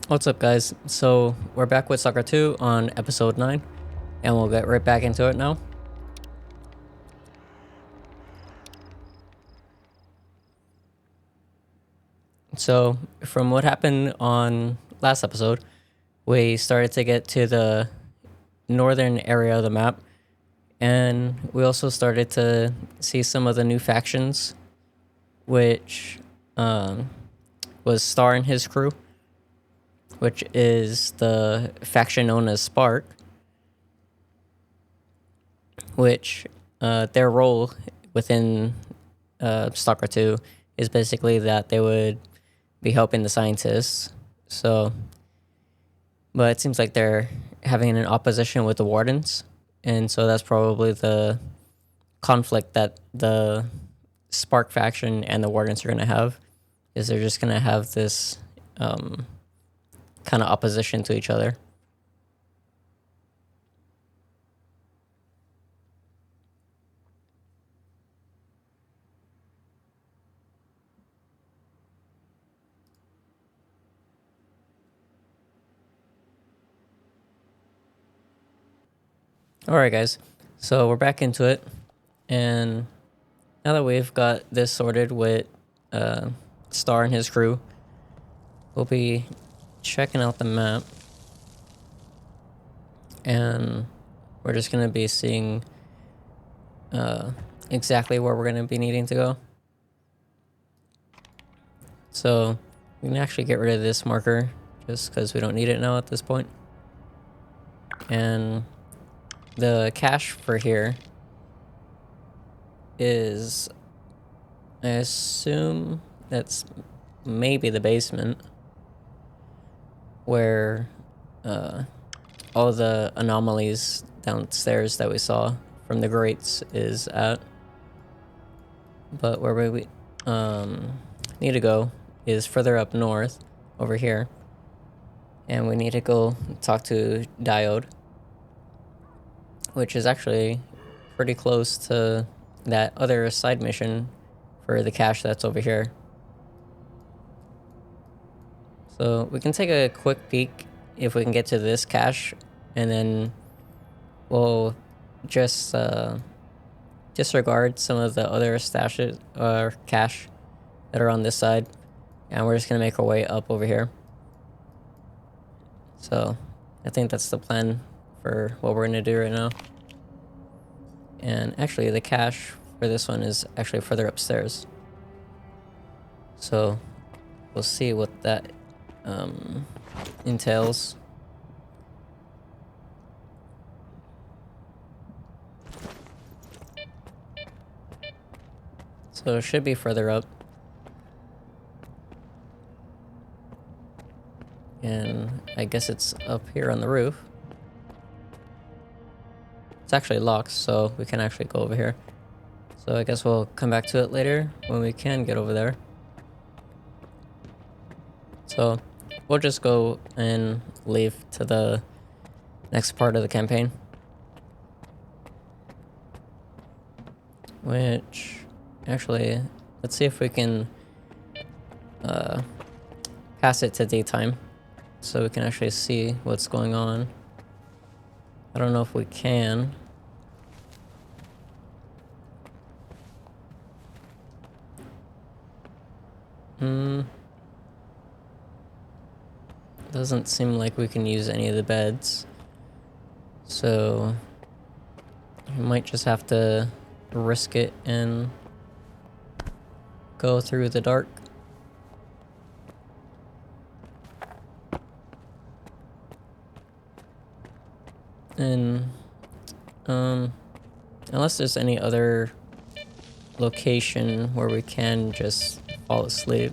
What's up, guys? So we're back with Stalker 2 on episode 9, and we'll get right back into it now. So from what happened on last episode, we started to get to the northern area of the map, and we also started to see some of the new factions, which was Star and his crew, which is the faction known as Spark, which their role within Stalker 2 is basically that they would be helping the scientists. So, but it seems like they're having an opposition with the Wardens, and so that's probably the conflict that the Spark faction and the Wardens are going to have, is they're just going to have this kind of opposition to each other. Alright, guys, so we're back into it, and now that we've got this sorted with Star and his crew, we'll be checking out the map, and we're just going to be seeing exactly where we're going to be needing to go. So we can actually get rid of this marker just because we don't need it now at this point. And the cache for here is, I assume that's maybe the basement where all the anomalies downstairs that we saw from the grates is at. But where we need to go is further up north over here, and we need to go talk to Diode, which is actually pretty close to that other side mission for the cache that's over here. So we can take a quick peek if we can get to this cache, and then we'll just disregard some of the other stashes or cache that are on this side, and we're just gonna make our way up over here. So I think that's the plan for what we're gonna do right now. And actually the cache for this one is actually further upstairs, so we'll see what that entails. So it should be further up, and I guess it's up here on the roof. It's actually locked, so we can actually go over here. So I guess we'll come back to it later when we can get over there. So we'll just go and leave to the next part of the campaign, which actually, let's see if we can pass it to daytime so we can actually see what's going on. I don't know if we can. Doesn't seem like we can use any of the beds, so we might just have to risk it and go through the dark. And unless there's any other location where we can just fall asleep,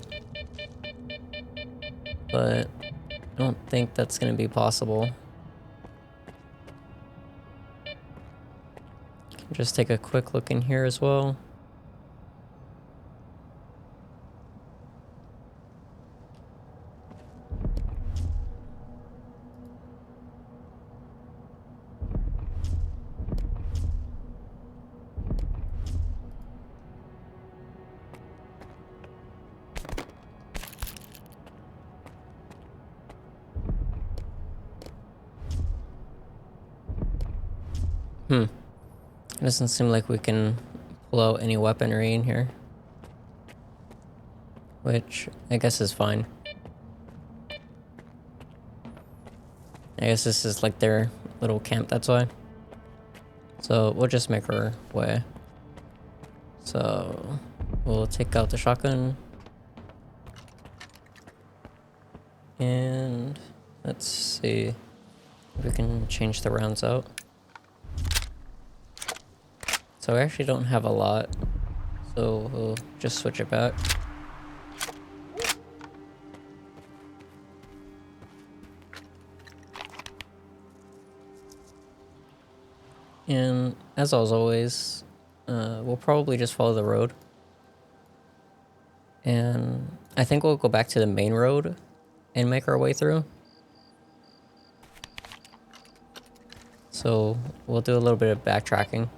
but I don't think that's gonna be possible. Just take a quick look in here as well. It doesn't seem like we can pull out any weaponry in here. Which I guess is fine. I guess this is like their little camp, that's why. So we'll just make our way. So we'll take out the shotgun. And let's see if we can change the rounds out. So I actually don't have a lot. So we'll just switch it back. And as always, we'll probably just follow the road. And I think we'll go back to the main road and make our way through. So we'll do a little bit of backtracking.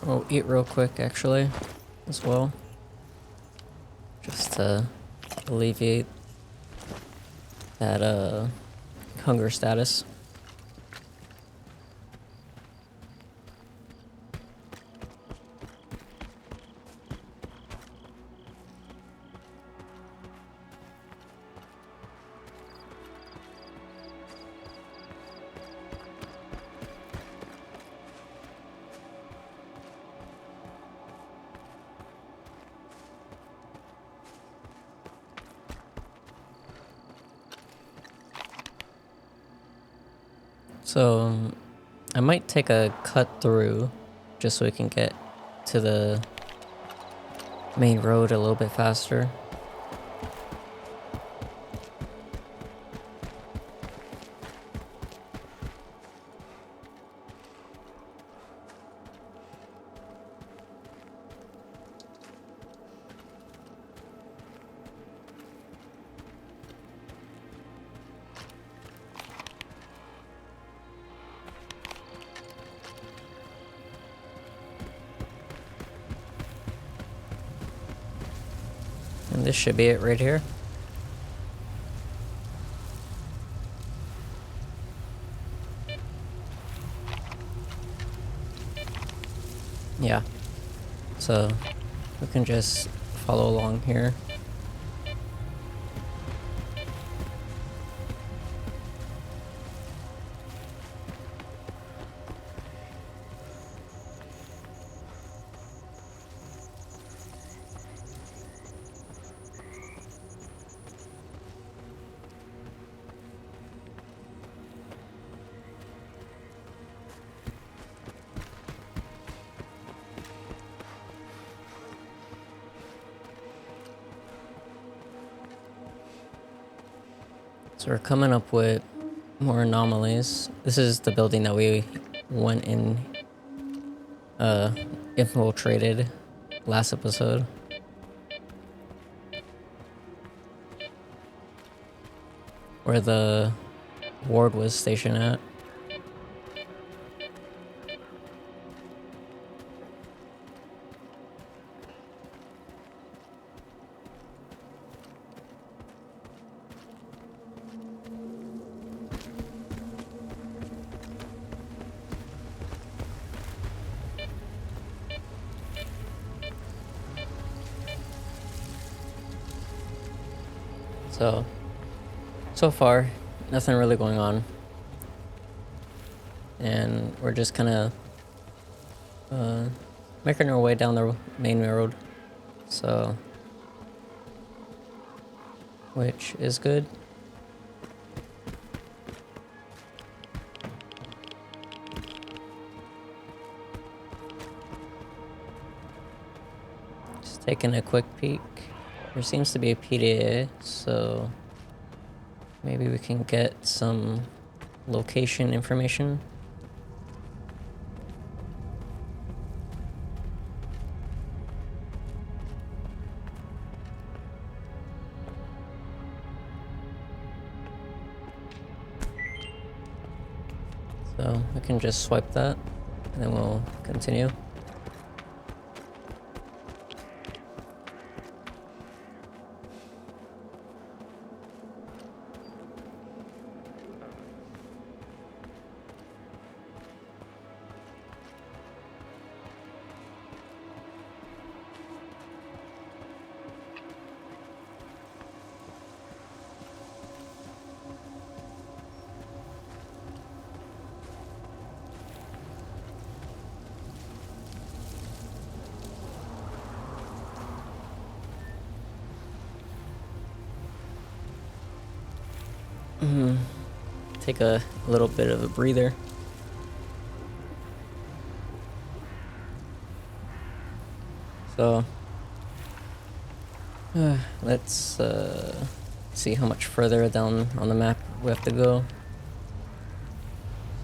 I'll eat real quick actually as well, just to alleviate that hunger status. So I might take a cut through just so we can get to the main road a little bit faster. And this should be it right here. Yeah. So we can just follow along here. So we're coming up with more anomalies. This is the building that we went in, infiltrated last episode. Where the ward was stationed at. So far, nothing really going on. And we're just kind of making our way down the main road. So which is good. Just taking a quick peek. There seems to be a PDA, so maybe we can get some location information. So we can just swipe that, and then we'll continue. Take a little bit of a breather. So let's see how much further down on the map we have to go.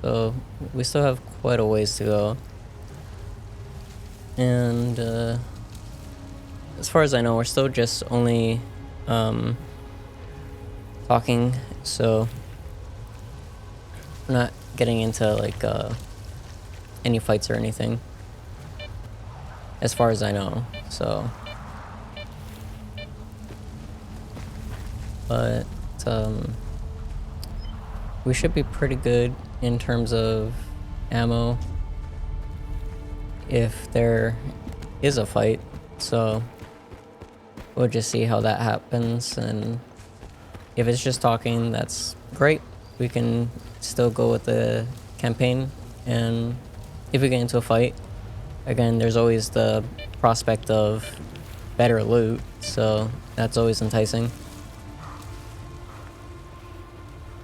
So we still have quite a ways to go. And as far as I know, we're still just only talking, so we're not getting into like any fights or anything, as far as I know. So, but we should be pretty good in terms of ammo if there is a fight. So we'll just see how that happens, and if it's just talking, that's great. We can still go with the campaign, and if we get into a fight, again, there's always the prospect of better loot, so that's always enticing.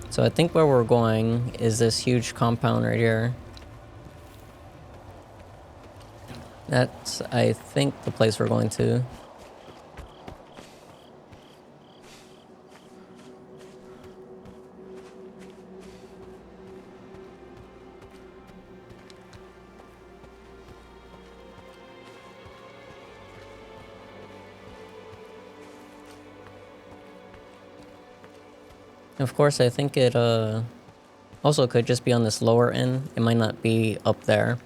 So I think where we're going is this huge compound right here. That's, I think, the place we're going to. Of course, I think it also could just be on this lower end. It might not be up there.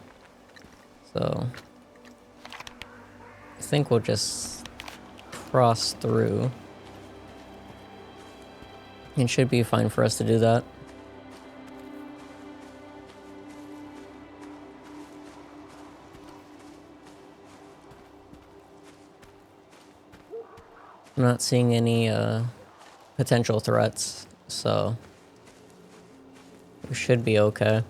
So I think we'll just cross through. It should be fine for us to do that. I'm not seeing any potential threats, so we should be okay.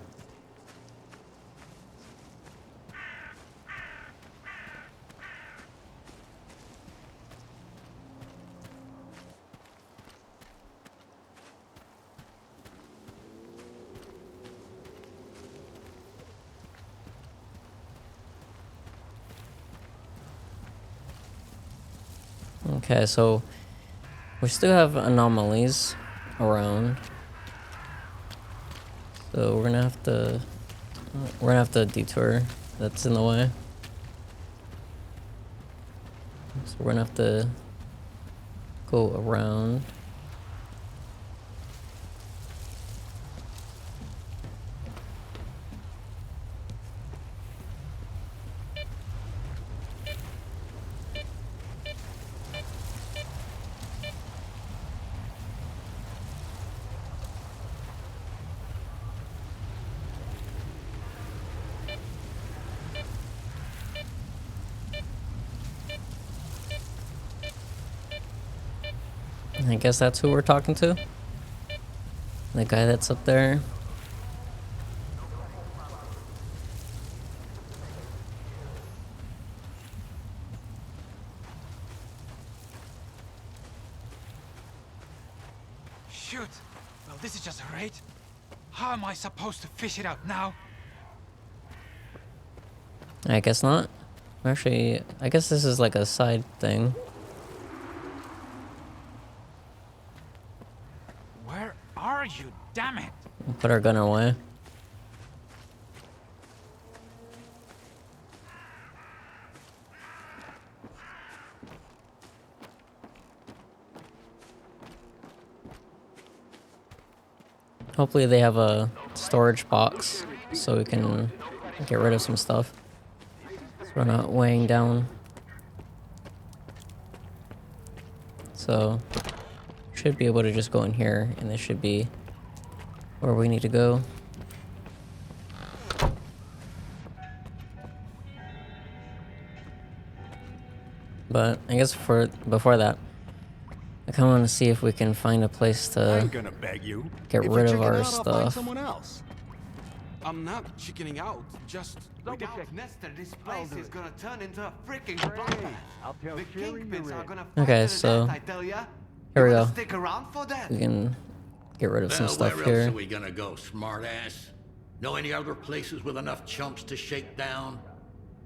Okay, so we still have anomalies around, so we're gonna have to detour. That's in the way. So we're gonna have to go around. I guess that's who we're talking to. The guy that's up there. Shoot! Well, this is just great. How am I supposed to fish it out now? I guess not. Actually, I guess this is like a side thing. Where are you? Damn it! We'll put our gun away. Hopefully they have a storage box so we can get rid of some stuff. So we're not weighing down. So should be able to just go in here and this should be where we need to go. But I guess before that, I kind of want to see if we can find a place to gonna beg you. get If rid you of chicken our out, I'll find stuff. someone else. I'm not chickening out, just Without Nestor, this place is gonna turn into a freaking bloodbath. The kingpins are gonna fight Okay, to the so death, I tell ya. here we You go. wanna stick around for that? We can get rid of some Well, stuff where here. else are we gonna go, smartass? Know any other places with enough chumps to shake down?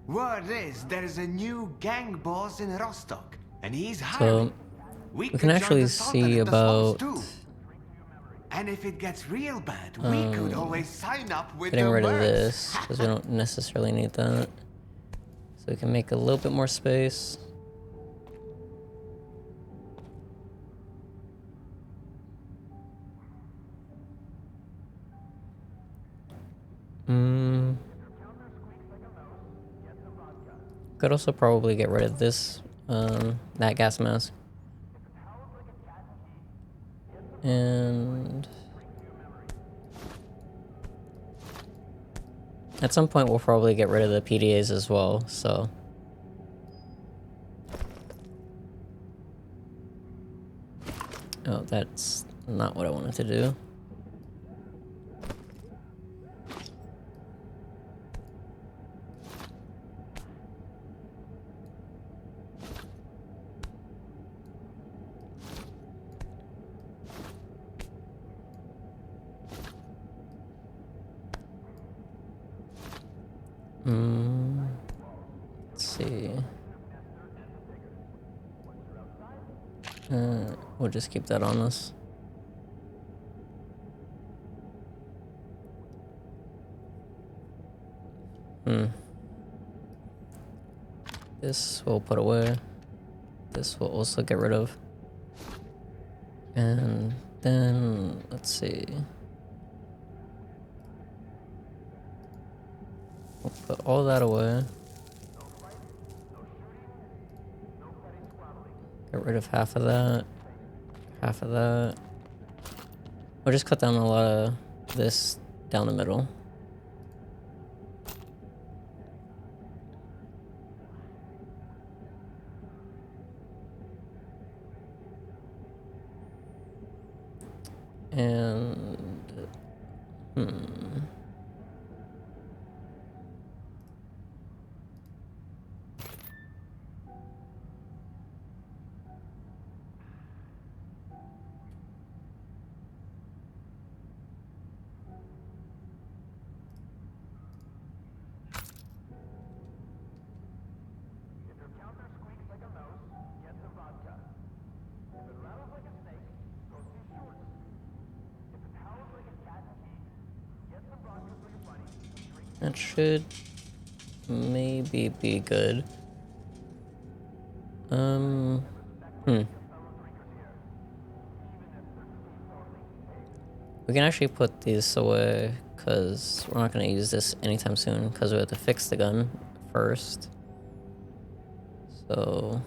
Word is, there is a new gang boss in Rostock, and he's So hiring. we could can join actually the Sultan see if the swamps about do. And if it gets real bad, we could always sign up with getting the rid of Mercs. this because we don't necessarily need that. So we can make a little bit more space. Could also probably get rid of this, that gas mask. And at some point we'll probably get rid of the PDAs as well, so. Oh, that's not what I wanted to do. Let's see. We'll just keep that on us. This we'll put away. This we'll also get rid of. And then, let's see. We'll put all that away. Get rid of half of that. Half of that. We'll just cut down a lot of this down the middle. And that should maybe be good. We can actually put these away because we're not going to use this anytime soon because we have to fix the gun first. So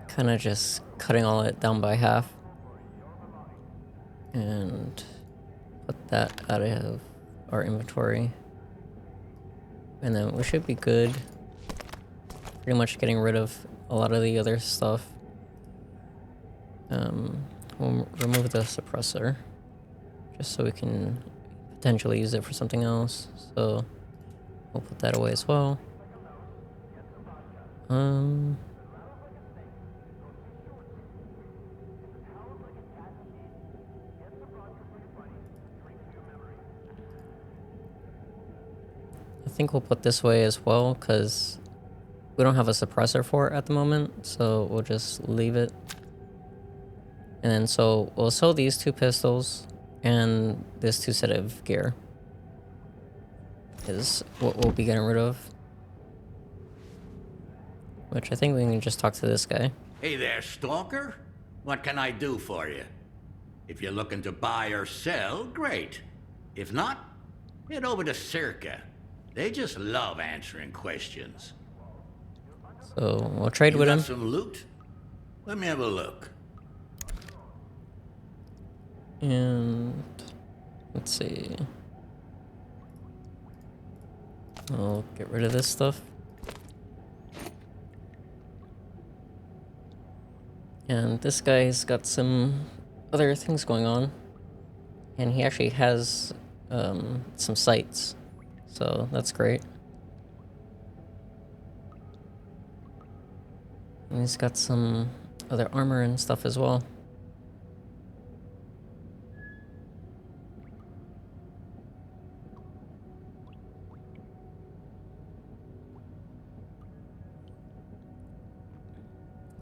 kind of just cutting all it down by half and put that out of our inventory, and then we should be good. pretty much getting rid of a lot of the other stuff. We'll remove the suppressor just so we can potentially use it for something else. So we'll put that away as well. I think we'll put this way as well because we don't have a suppressor for it at the moment, so we'll just leave it. And then so we'll sell these 2 pistols, and this 2 set of gear is what we'll be getting rid of. Which I think we can just talk to this guy. Hey there, Stalker. What can I do for you? If you're looking to buy or sell, great. If not, head over to Circa. They just love answering questions. So we'll trade with him. Some loot? Let me have a look. And let's see. I'll get rid of this stuff. And this guy's got some other things going on. And he actually has some sights. So that's great. And he's got some other armor and stuff as well.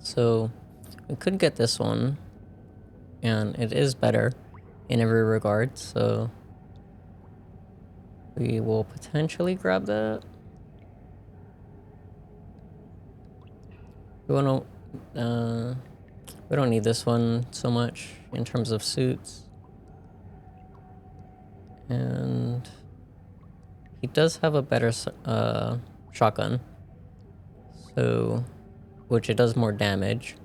So we could get this one, and it is better in every regard, so we will potentially grab that. We don't need this one so much in terms of suits. And he does have a better shotgun, so which it does more damage,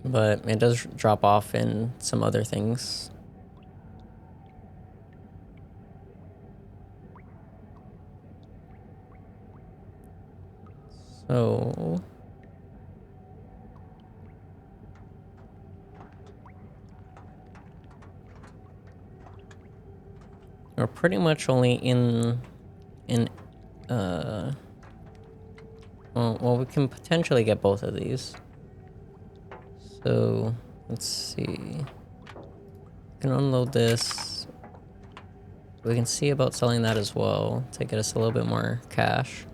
but it does drop off in some other things. So we're pretty much only in well, we can potentially get both of these. So let's see. We can unload this. We can see about selling that as well to get us a little bit more cash.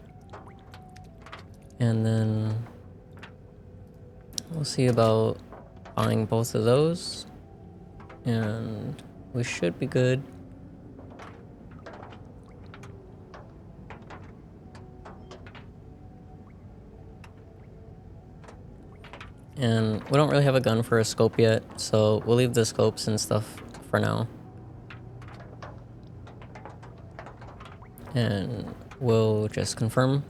And then we'll see about buying both of those. And we should be good. And we don't really have a gun for a scope yet, so we'll leave the scopes and stuff for now. And we'll just confirm.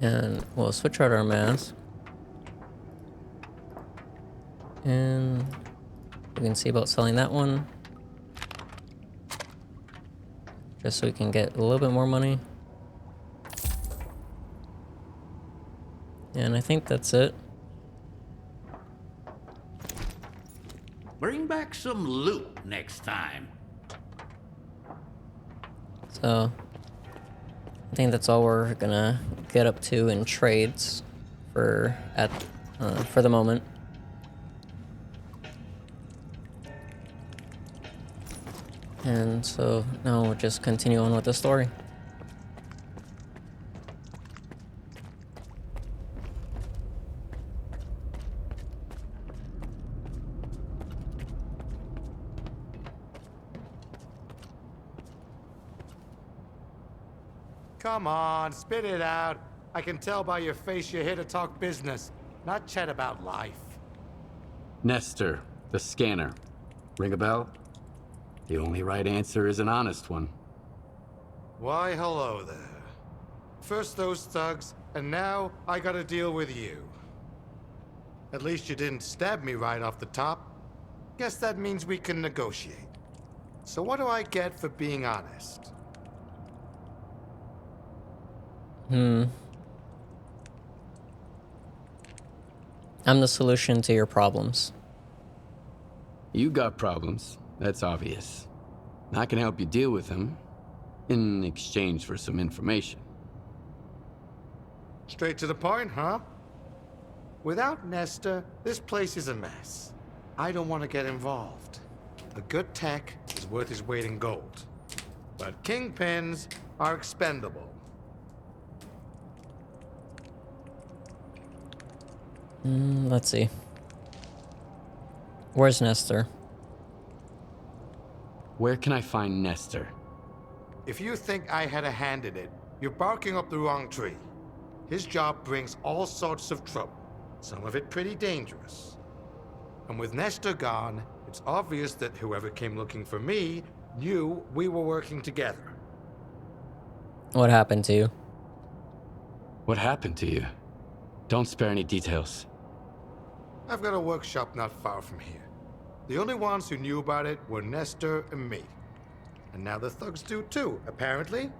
And we'll switch out our mask. And we can see about selling that one. Just so we can get a little bit more money. And I think that's it. Bring back some loot next time. So I think that's all we're gonna get up to in trades for the moment. And so now we'll just continue on with the story. Come on, spit it out. I can tell by your face you're here to talk business, not chat about life. Nestor, the scanner. Ring a bell? The only right answer is an honest one. Why, hello there. First those thugs, and now I gotta deal with you. At least you didn't stab me right off the top. Guess that means we can negotiate. So what do I get for being honest? I'm the solution to your problems. You got problems, that's obvious. I can help you deal with them in exchange for some information. Straight to the point, huh? Without Nestor, this place is a mess. I don't want to get involved. A good tech is worth his weight in gold. But kingpins are expendable. Let's see. Where's Nestor? Where can I find Nestor? If you think I had a hand in it, you're barking up the wrong tree. His job brings all sorts of trouble, some of it pretty dangerous. And with Nestor gone, it's obvious that whoever came looking for me knew we were working together. What happened to you? What happened to you? Don't spare any details. I've got a workshop not far from here. The only ones who knew about it were Nestor and me. And now the thugs do too, apparently.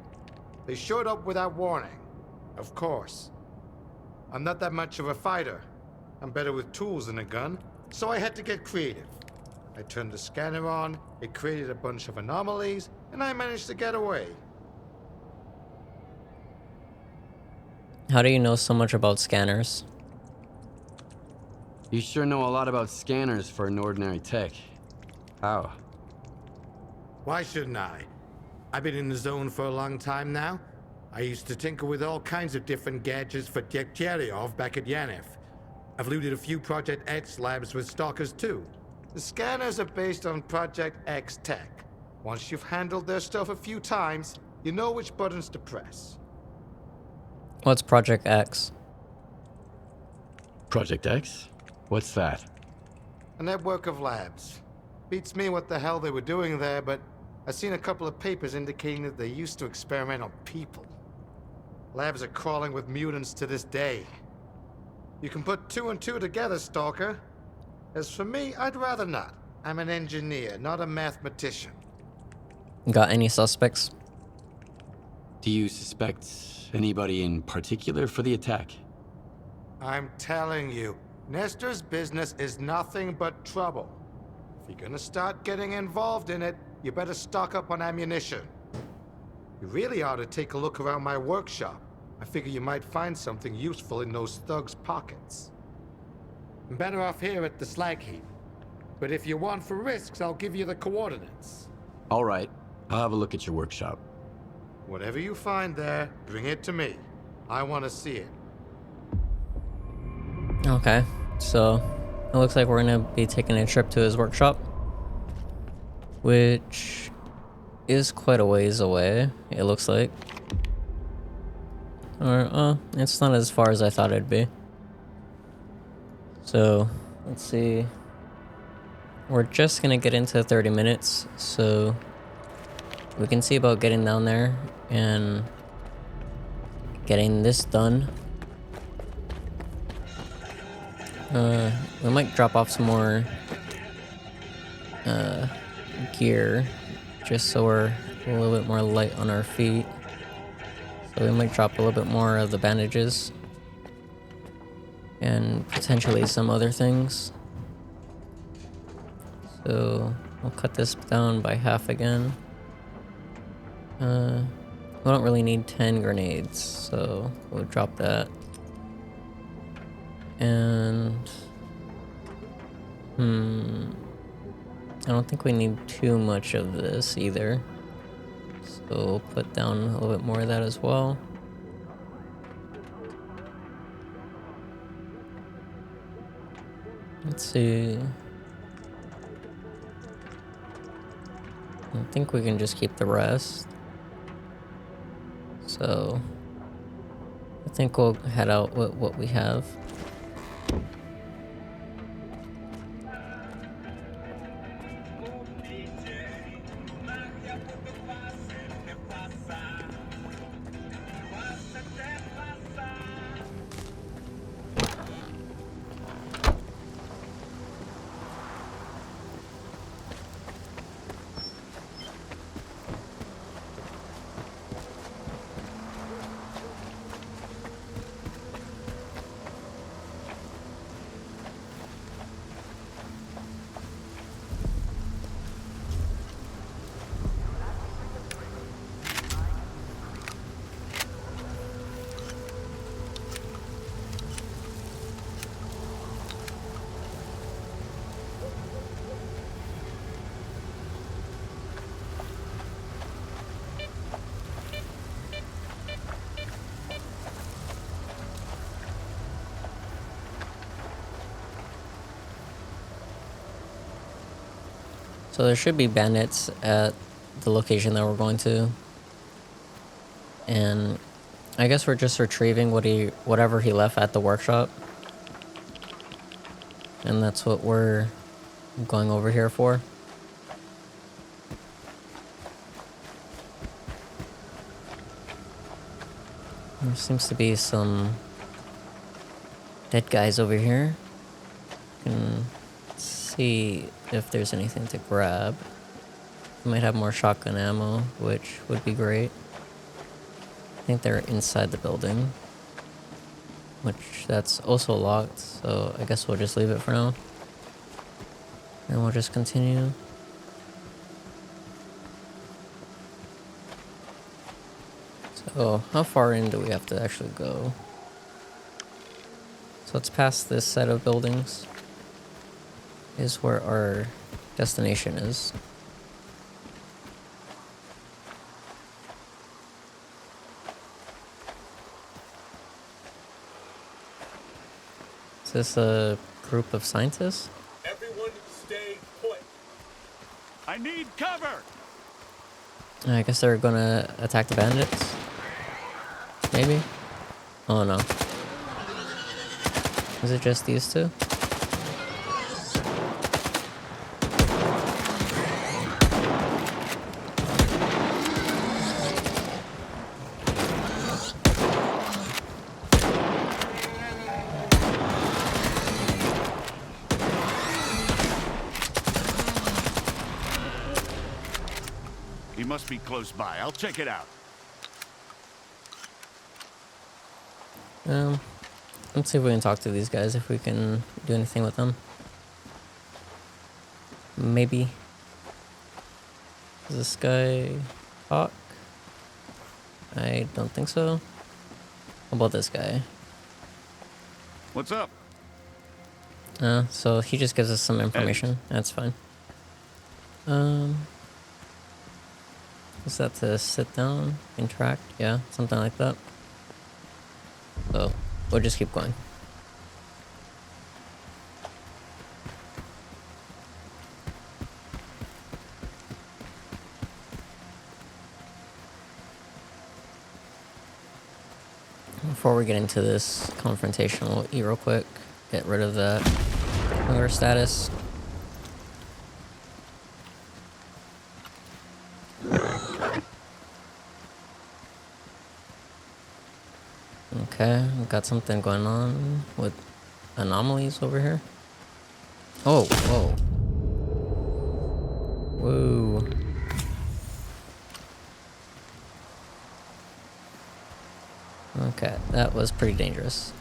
They showed up without warning. Of course. I'm not that much of a fighter. I'm better with tools than a gun, so I had to get creative. I turned the scanner on, it created a bunch of anomalies, and I managed to get away. How do you know so much about scanners? You sure know a lot about scanners for an ordinary tech. How? Why shouldn't I? I've been in the zone for a long time now. I used to tinker with all kinds of different gadgets for Degtyaryov back at Yanev. I've looted a few Project X labs with Stalkers too. The scanners are based on Project X tech. Once you've handled their stuff a few times, you know which buttons to press. What's Project X? Project X? What's that? A network of labs. Beats me what the hell they were doing there, but I've seen a couple of papers indicating that they used to experiment on people. Labs are crawling with mutants to this day. You can put two and two together, Stalker. As for me, I'd rather not. I'm an engineer, not a mathematician. Got any suspects? Do you suspect anybody in particular for the attack? I'm telling you, Nestor's business is nothing but trouble. If you're gonna start getting involved in it, you better stock up on ammunition. You really ought to take a look around my workshop. I figure you might find something useful in those thugs' pockets. I'm better off here at the slag heap. But if you want for risks, I'll give you the coordinates. All right, I'll have a look at your workshop. Whatever you find there, bring it to me. I want to see it. Okay, so it looks like we're gonna be taking a trip to his workshop, which is quite a ways away, it looks like. Or, it's not as far as I thought it'd be. So, let's see. We're just gonna get into 30 minutes, so we can see about getting down there and getting this done. We might drop off some more gear just so we're a little bit more light on our feet. So we might drop a little bit more of the bandages and potentially some other things. So we'll cut this down by half again. We don't really need 10 grenades, so we'll drop that. And I don't think we need too much of this either, so we'll put down a little bit more of that as well. Let's see. I think we can just keep the rest. So I think we'll head out with what we have. So there should be bandits at the location that we're going to. And I guess we're just retrieving whatever he left at the workshop. And that's what we're going over here for. There seems to be some dead guys over here. Can see if there's anything to grab. We might have more shotgun ammo, which would be great. I think they're inside the building, which that's also locked, so I guess we'll just leave it for now. And we'll just continue. So, how far in do we have to actually go? So it's past this set of buildings. Is where our destination is. Is this a group of scientists? Everyone stay put. I need cover. I guess they're gonna attack the bandits. Maybe? Oh no. Is it just these two? He must be close by. I'll check it out. Let's see if we can talk to these guys, if we can do anything with them. Maybe. Does this guy talk? I don't think so. How about this guy? What's up? So he just gives us some information. That's fine. Is that to sit down, interact? Yeah, something like that. So we'll just keep going. Before we get into this confrontation, we'll eat real quick. Get rid of that hunger status. Okay, we've got something going on with anomalies over here. Oh, whoa. Whoa. Okay, that was pretty dangerous.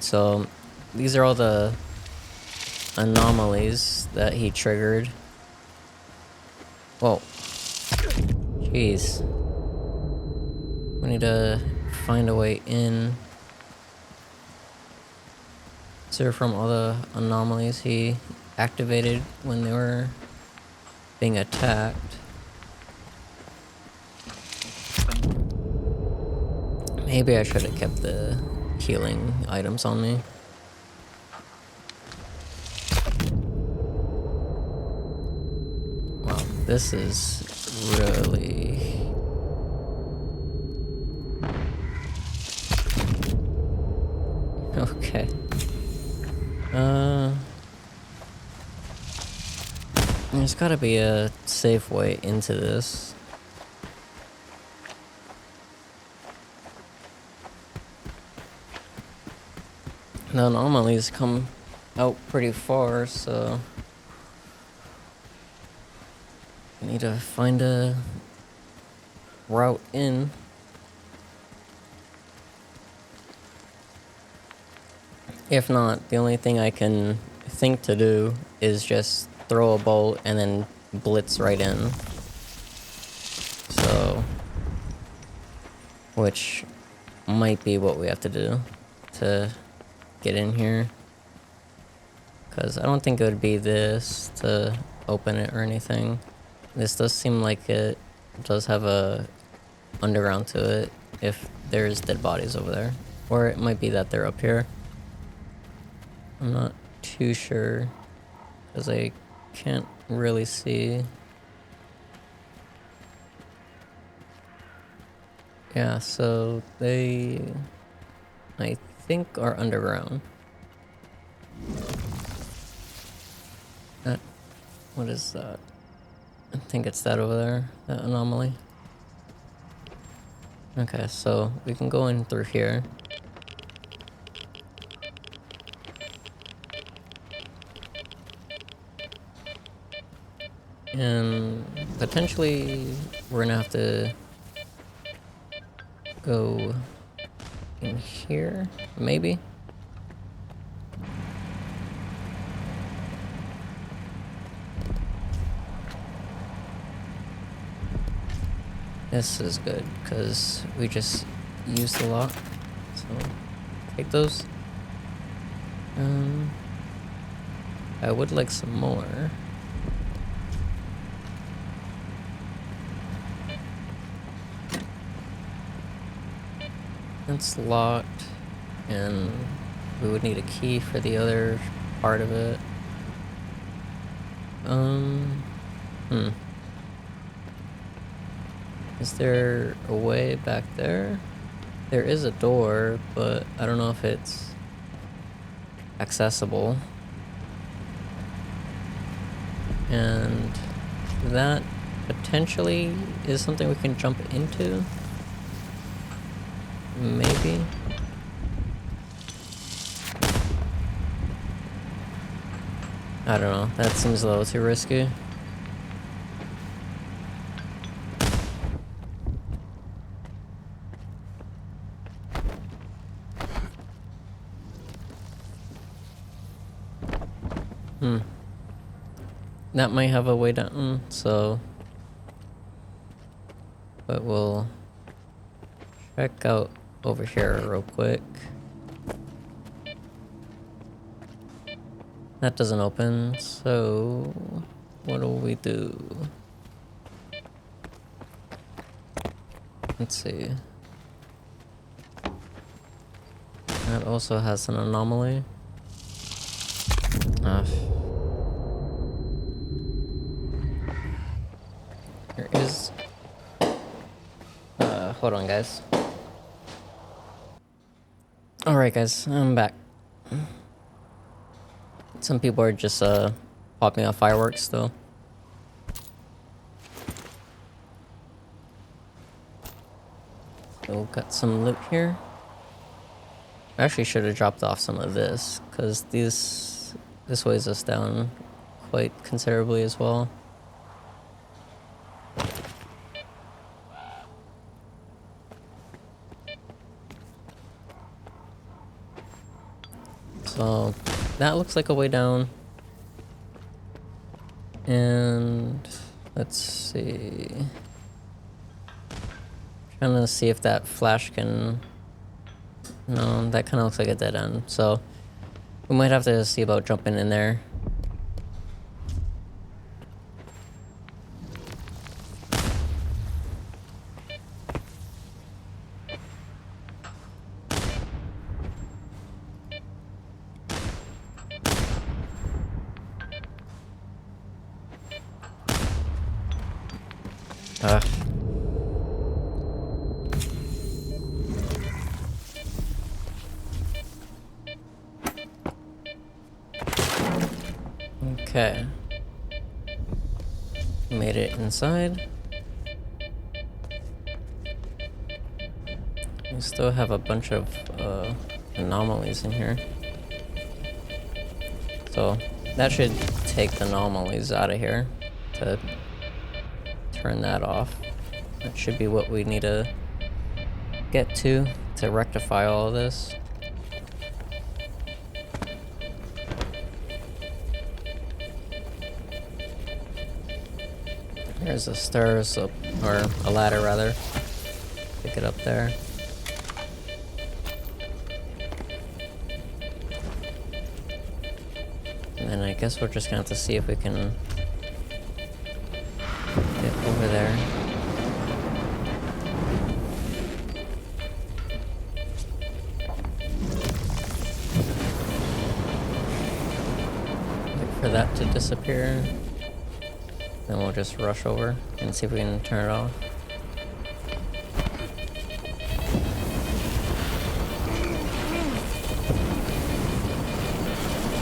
So, these are all the anomalies that he triggered. Whoa. Jeez. We need to find a way in. So from all the anomalies he activated when they were being attacked. Maybe I should have kept the healing items on me. Wow, this is really... Okay. There's gotta be a safe way into this. The anomalies come out pretty far, so I need to find a route in. If not, the only thing I can think to do is just throw a bolt and then blitz right in. So, which might be what we have to do to get in here. Because I don't think it would be this to open it or anything. This does seem like it does have a underground to it if there's dead bodies over there. Or it might be that they're up here. I'm not too sure because I can't really see. Yeah, so they, I think, are underground. That, what is that? I think it's that over there, that anomaly. Okay, so we can go in through here. And potentially we're gonna have to go in here, maybe? This is good, because we just used a lot. So, take those. I would like some more. It's locked, and we would need a key for the other part of it. Is there a way back there? There is a door, but I don't know if it's accessible. And that potentially is something we can jump into. Maybe. I don't know. That seems a little too risky. That might have a way down, so... But we'll check out over here real quick. That doesn't open, so... What do we do? Let's see. That also has an anomaly. There is... hold on, guys. Alright, guys, I'm back. Some people are just, popping off fireworks, though. So, got some loot here. I actually should have dropped off some of this, because this weighs us down quite considerably as well. So that looks like a way down. And let's see. Trying to see if that flash can... No, that kind of looks like a dead end. So we might have to see about jumping in there. Okay. Made it inside. We still have a bunch of anomalies in here. So that should take the anomalies out of here to turn that off. That should be what we need to get to rectify all of this. There's a stairs up, or a ladder rather. Pick it up there. And then I guess we're just gonna have to see if we can over there. Wait for that to disappear. Then we'll just rush over and see if we can turn it off.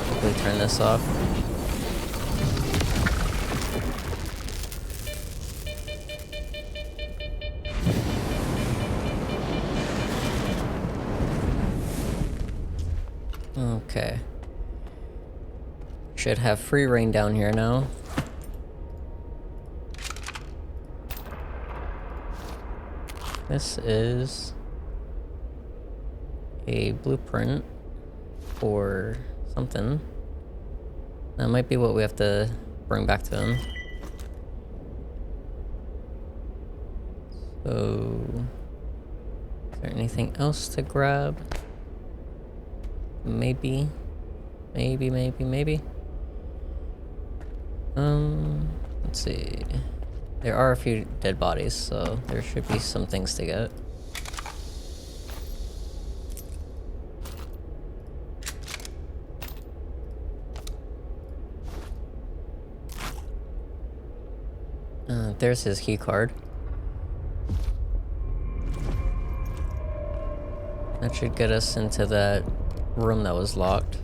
Hopefully turn this off. Okay. Should have free reign down here now. This is a blueprint for something. That might be what we have to bring back to him. So, is there anything else to grab? Maybe. Let's see. There are a few dead bodies, so there should be some things to get. There's his key card. That should get us into that room that was locked.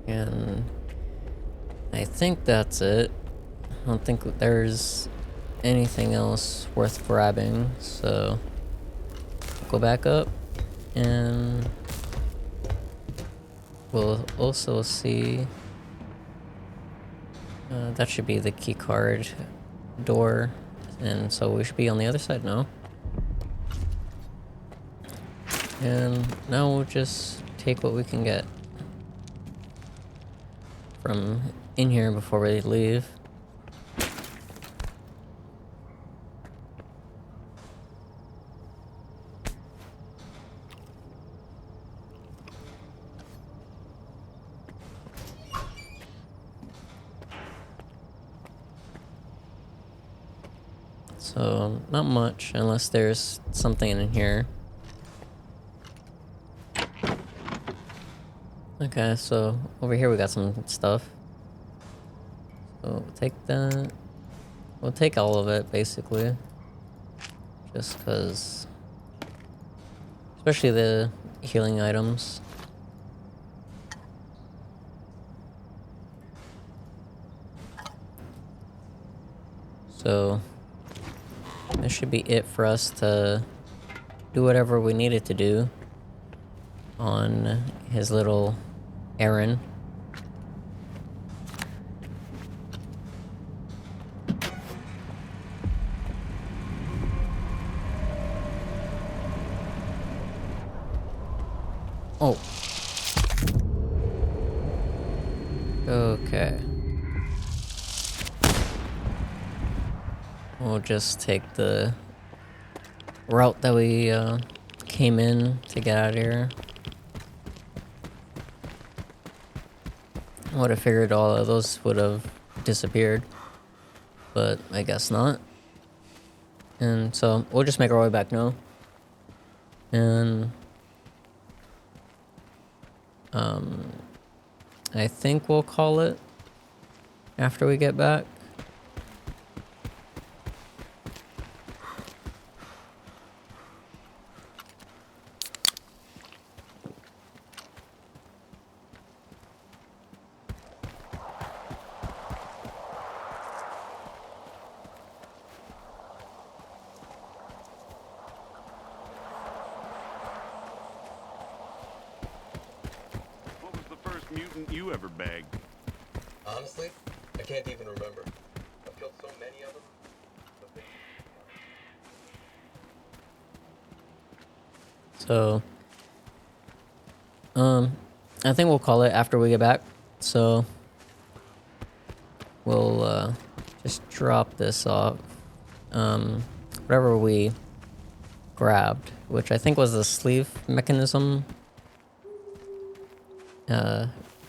And I think that's it. I don't think there's anything else worth grabbing, so go back up and we'll also see that should be the key card door, and so we should be on the other side now. And now we'll just take what we can get from in here before we leave. So, not much, unless there's something in here. Okay, so over here we got some stuff. So we'll take that. We'll take all of it, basically. Just because... especially the healing items. So... this should be it for us to do whatever we needed to do on his little errand. Oh. Okay. We'll just take the route that we came in to get out of here. I would have figured all of those would have disappeared, but I guess not. And so we'll just make our way back now. And I think we'll call it after we get back. Mutant you ever bagged? Honestly, I can't even remember. I've killed so many of them. So, I think we'll call it after we get back. So we'll just drop this off. Whatever we grabbed, which I think was the sleeve mechanism,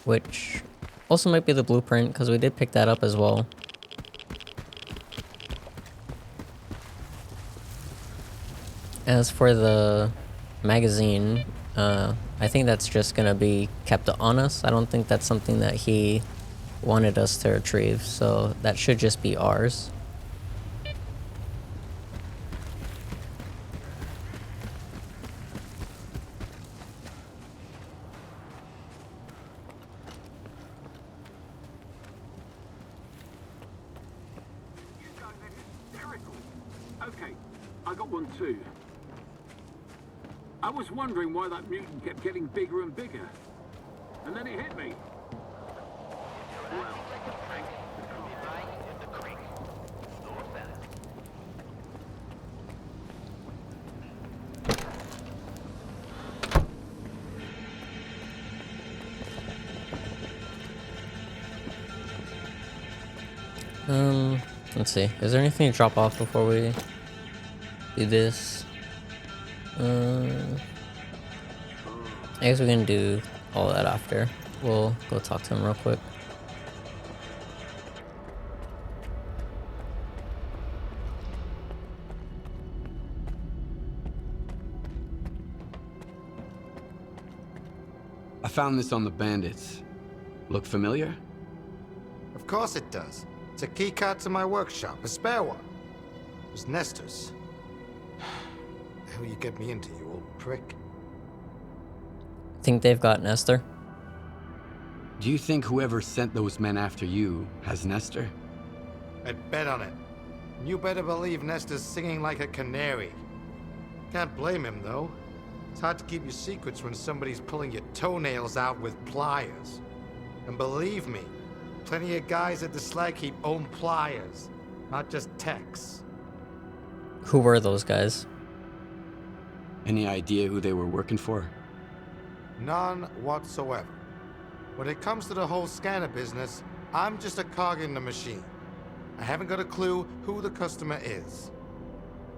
which also might be the blueprint because we did pick that up as well. As for the magazine, I think that's just gonna be kept on us. I don't think that's something that he wanted us to retrieve, so that should just be ours. Okay, I got one too. I was wondering why that mutant kept getting bigger and bigger. And then it hit me. Let's see. Is there anything to drop off before we do this? I guess we can do all that after. We'll go talk to him real quick. I found this on the bandits. Look familiar? Of course it does. It's a key card to my workshop, a spare one. It was Nestor's. How you get me into, you old prick? Think they've got Nestor? Do you think whoever sent those men after you has Nestor? I'd bet on it. You better believe Nestor's singing like a canary. Can't blame him, though. It's hard to keep your secrets when somebody's pulling your toenails out with pliers. And believe me, plenty of guys at the slag heap own pliers, not just techs. Who were those guys? Any idea who they were working for? None whatsoever. When it comes to the whole scanner business, I'm just a cog in the machine. I haven't got a clue who the customer is.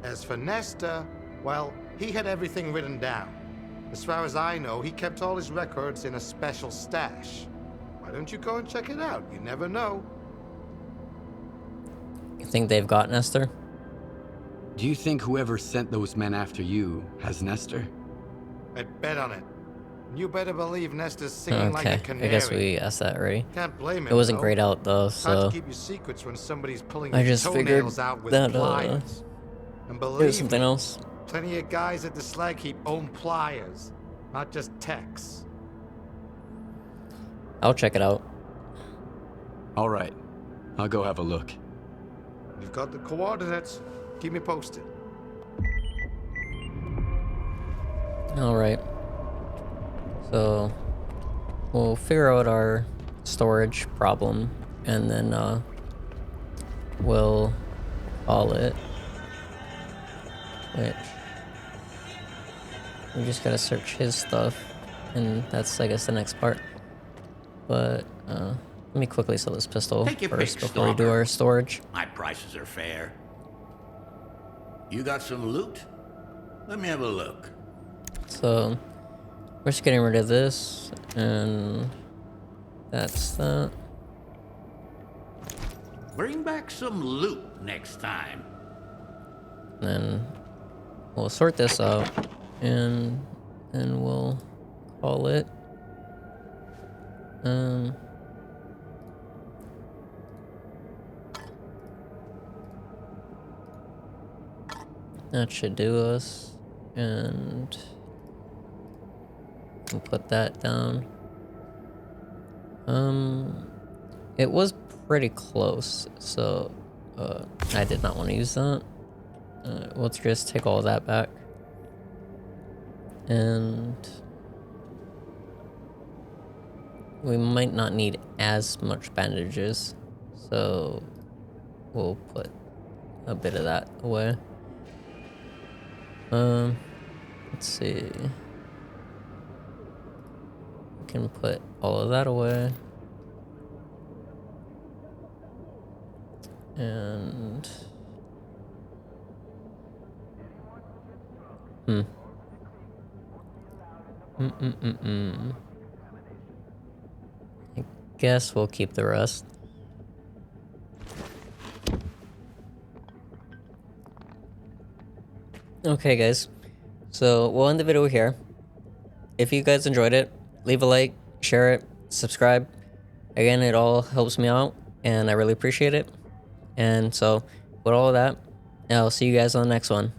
As for Nestor, well, he had everything written down. As far as I know, he kept all his records in a special stash. Why don't you go and check it out? You never know. You think they've got Nestor? Do you think whoever sent those men after you has Nestor? I'd bet on it. You better believe Nestor's singing like a Okay, canary. I guess we asked that already. Can't blame him. It wasn't though. grayed out though, It's hard so to keep your secrets when somebody's pulling I your just figured toenails out with that pliers. And it was believe something me, else. plenty of guys at the slag heap own pliers, not just techs. I'll check it out. All right, I'll go have a look. You've got the coordinates. Keep me posted. Alright. So we'll figure out our storage problem and then we'll call it. Which we just gotta search his stuff, and that's I guess the next part. But let me quickly sell this pistol Take your first pick, before we do Stalker. our storage. My prices are fair. You got some loot? Let me have a look. So we're just getting rid of this, and that's that. Bring back some loot next time. Then we'll sort this out, and then we'll call it. That should do us, and we'll put that down. It was pretty close, so I did not want to use that. Let's just take all that back, and we might not need as much bandages, so we'll put a bit of that away. Let's see. can put all of that away. And I guess we'll keep the rest. Okay, guys. So we'll end the video here. If you guys enjoyed it, leave a like, share it, subscribe. Again, it all helps me out, and I really appreciate it. And so, with all of that, I'll see you guys on the next one.